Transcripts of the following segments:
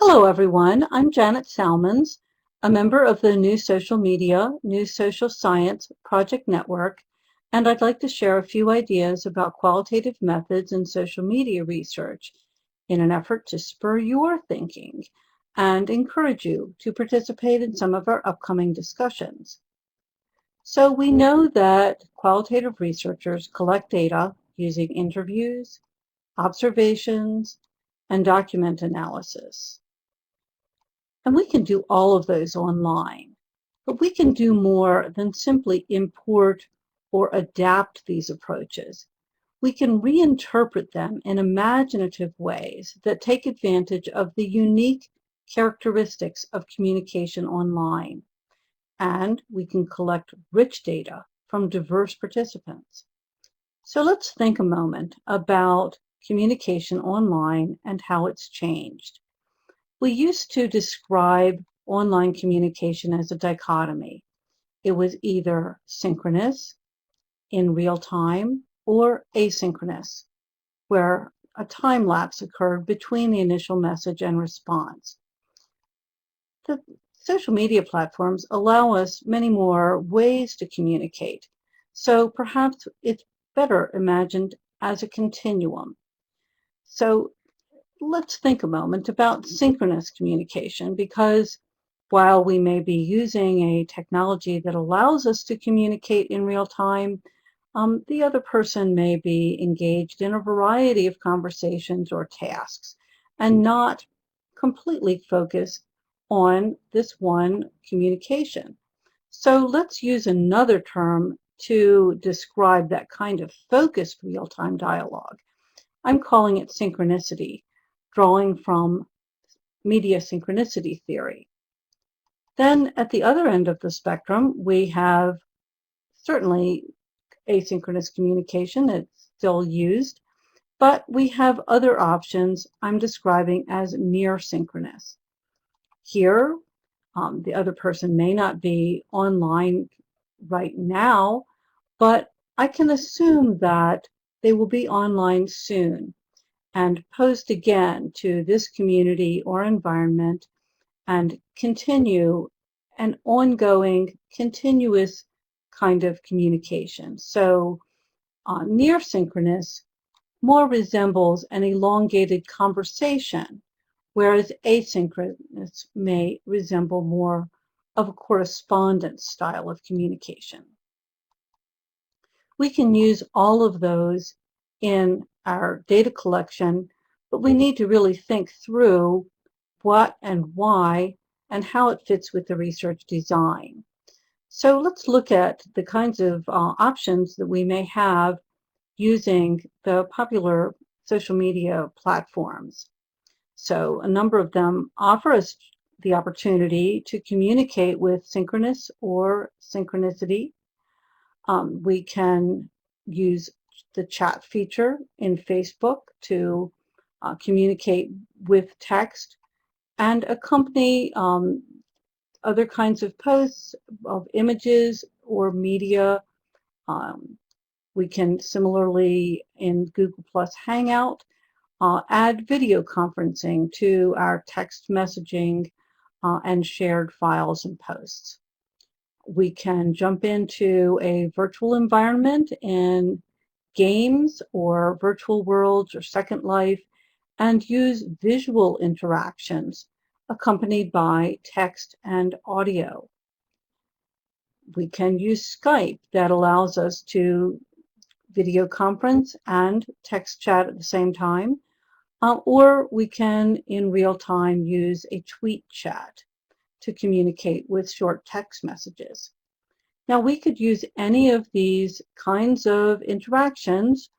Hello, everyone. I'm Janet Salmons, a member of the New Social Media, New Social Science Project Network, and I'd like to share a few ideas about qualitative methods in social media research in an effort to spur your thinking and encourage you to participate in some of our upcoming discussions. So we know that qualitative researchers collect data using interviews, observations, and document analysis. And we can do all of those online, but we can do more than simply import or adapt these approaches. We can reinterpret them in imaginative ways that take advantage of the unique characteristics of communication online. And we can collect rich data from diverse participants. So let's think a moment about communication online and how it's changed. We used to describe online communication as a dichotomy. It was either synchronous, in real time, or asynchronous, where a time lapse occurred between the initial message and response. The social media platforms allow us many more ways to communicate, so perhaps it's better imagined as a continuum. So let's think a moment about synchronous communication, because while we may be using a technology that allows us to communicate in real time, the other person may be engaged in a variety of conversations or tasks and not completely focused on this one communication. So let's use another term to describe that kind of focused real-time dialogue. I'm calling it synchronicity, drawing from media synchronicity theory. Then at the other end of the spectrum, we have certainly asynchronous communication that's still used, but we have other options I'm describing as near synchronous. Here, the other person may not be online right now, but I can assume that they will be online soon and post again to this community or environment and continue an ongoing, continuous kind of communication. So near synchronous more resembles an elongated conversation, whereas asynchronous may resemble more of a correspondence style of communication. We can use all of those in our data collection, but we need to really think through what and why and how it fits with the research design. So let's look at the kinds of options that we may have using the popular social media platforms. So a number of them offer us the opportunity to communicate with synchronous or synchronicity. We can use the chat feature in Facebook to communicate with text and accompany other kinds of posts of images or media. We can similarly in Google Plus Hangout add video conferencing to our text messaging and shared files and posts. We can jump into a virtual environment in games or virtual worlds or Second Life and use visual interactions accompanied by text and audio. We can use Skype that allows us to video conference and text chat at the same time, or we can in real time use a tweet chat to communicate with short text messages. Now we could use any of these kinds of interactions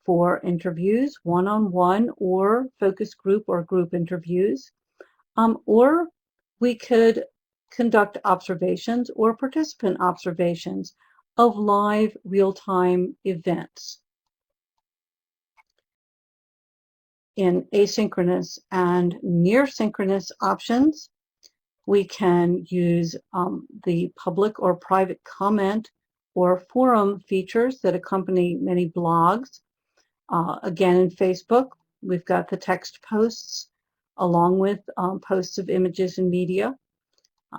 for interviews, one-on-one or focus group or group interviews, or we could conduct observations or participant observations of live real-time events. In asynchronous and near synchronous options, we can use the public or private comment or forum features that accompany many blogs. Again, in Facebook, we've got the text posts along with posts of images and media.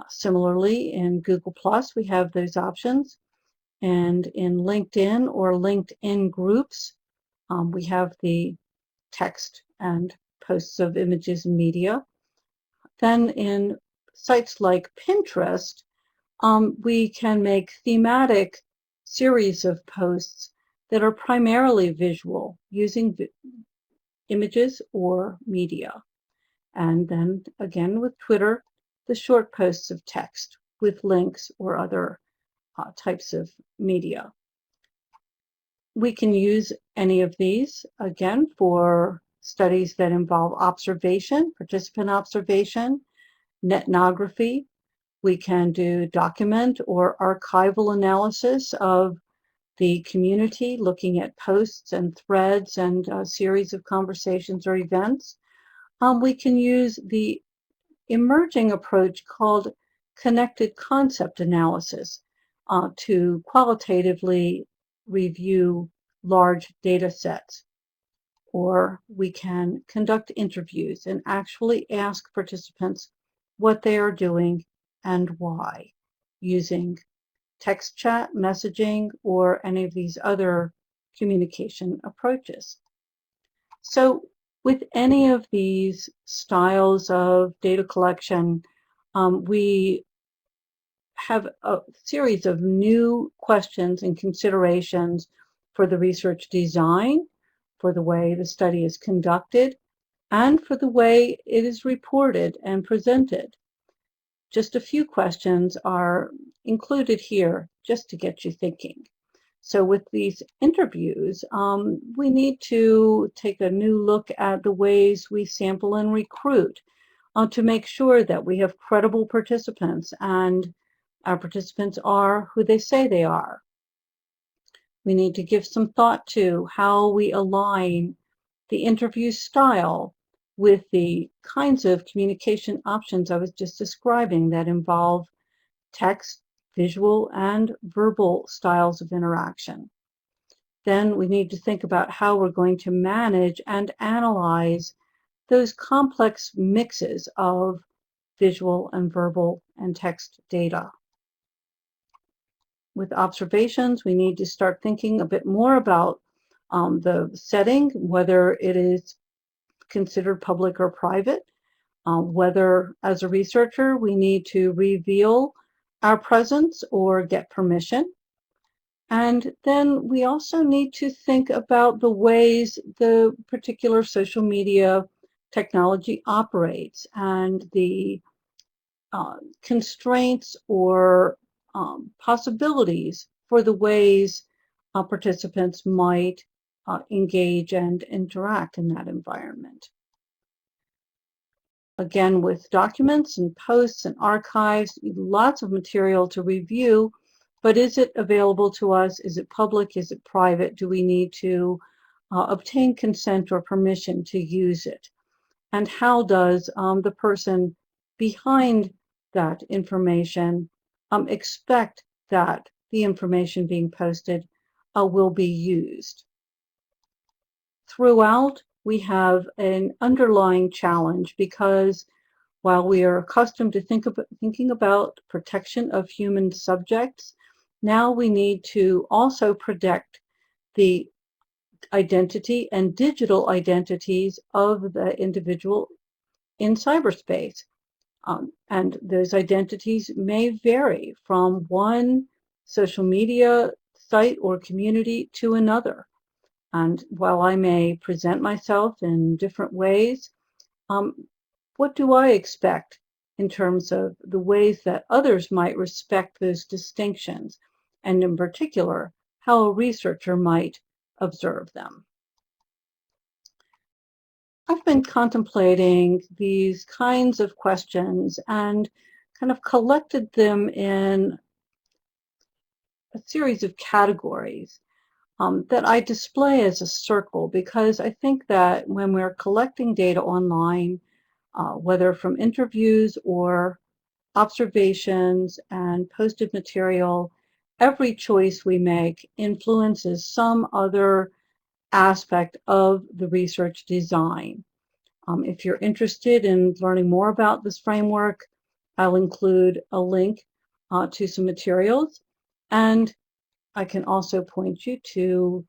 Similarly, in Google Plus, we have those options. And in LinkedIn or LinkedIn groups, we have the text and posts of images and media. Then in sites like Pinterest, we can make thematic series of posts that are primarily visual using images or media. And then again with Twitter, the short posts of text with links or other types of media. We can use any of these, again, for studies that involve observation, participant observation, ethnography. We can do document or archival analysis of the community, looking at posts and threads and a series of conversations or events. We can use the emerging approach called connected concept analysis to qualitatively review large data sets. Or we can conduct interviews and actually ask participants what they are doing and why, using text chat, messaging, or any of these other communication approaches. So with any of these styles of data collection, we have a series of new questions and considerations for the research design, for the way the study is conducted, and for the way it is reported and presented. Just a few questions are included here just to get you thinking. So with these interviews, we need to take a new look at the ways we sample and recruit to make sure that we have credible participants and our participants are who they say they are. We need to give some thought to how we align the interview style with the kinds of communication options I was just describing that involve text, visual, and verbal styles of interaction. Then we need to think about how we're going to manage and analyze those complex mixes of visual and verbal and text data. With observations, we need to start thinking a bit more about the setting, whether it is considered public or private, whether as a researcher we need to reveal our presence or get permission. And then we also need to think about the ways the particular social media technology operates and the constraints or possibilities for the ways participants might engage and interact in that environment. Again, with documents and posts and archives, lots of material to review, but is it available to us? Is it public? Is it private? Do we need to obtain consent or permission to use it? And how does the person behind that information expect that the information being posted will be used? Throughout, we have an underlying challenge because while we are accustomed to thinking about protection of human subjects, now we need to also protect the identity and digital identities of the individual in cyberspace. And those identities may vary from one social media site or community to another. And while I may present myself in different ways, what do I expect in terms of the ways that others might respect those distinctions, and in particular, how a researcher might observe them? I've been contemplating these kinds of questions and kind of collected them in a series of categories that I display as a circle because I think that when we're collecting data online, whether from interviews or observations and posted material, every choice we make influences some other aspect of the research design. If you're interested in learning more about this framework, I'll include a link to some materials, and I can also point you to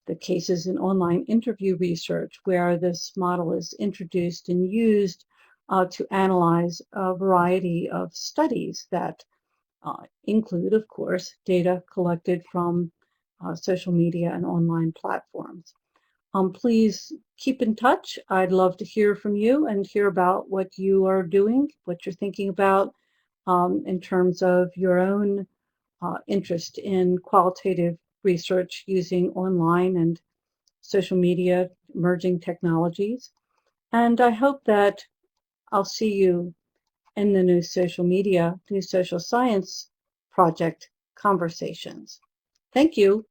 the cases in online interview research where this model is introduced and used to analyze a variety of studies that include, of course, data collected from social media and online platforms. Please keep in touch. I'd love to hear from you and hear about what you are doing, what you're thinking about in terms of your own interest in qualitative research using online and social media, emerging technologies. And I hope that I'll see you in the new social media, new social science project conversations. Thank you.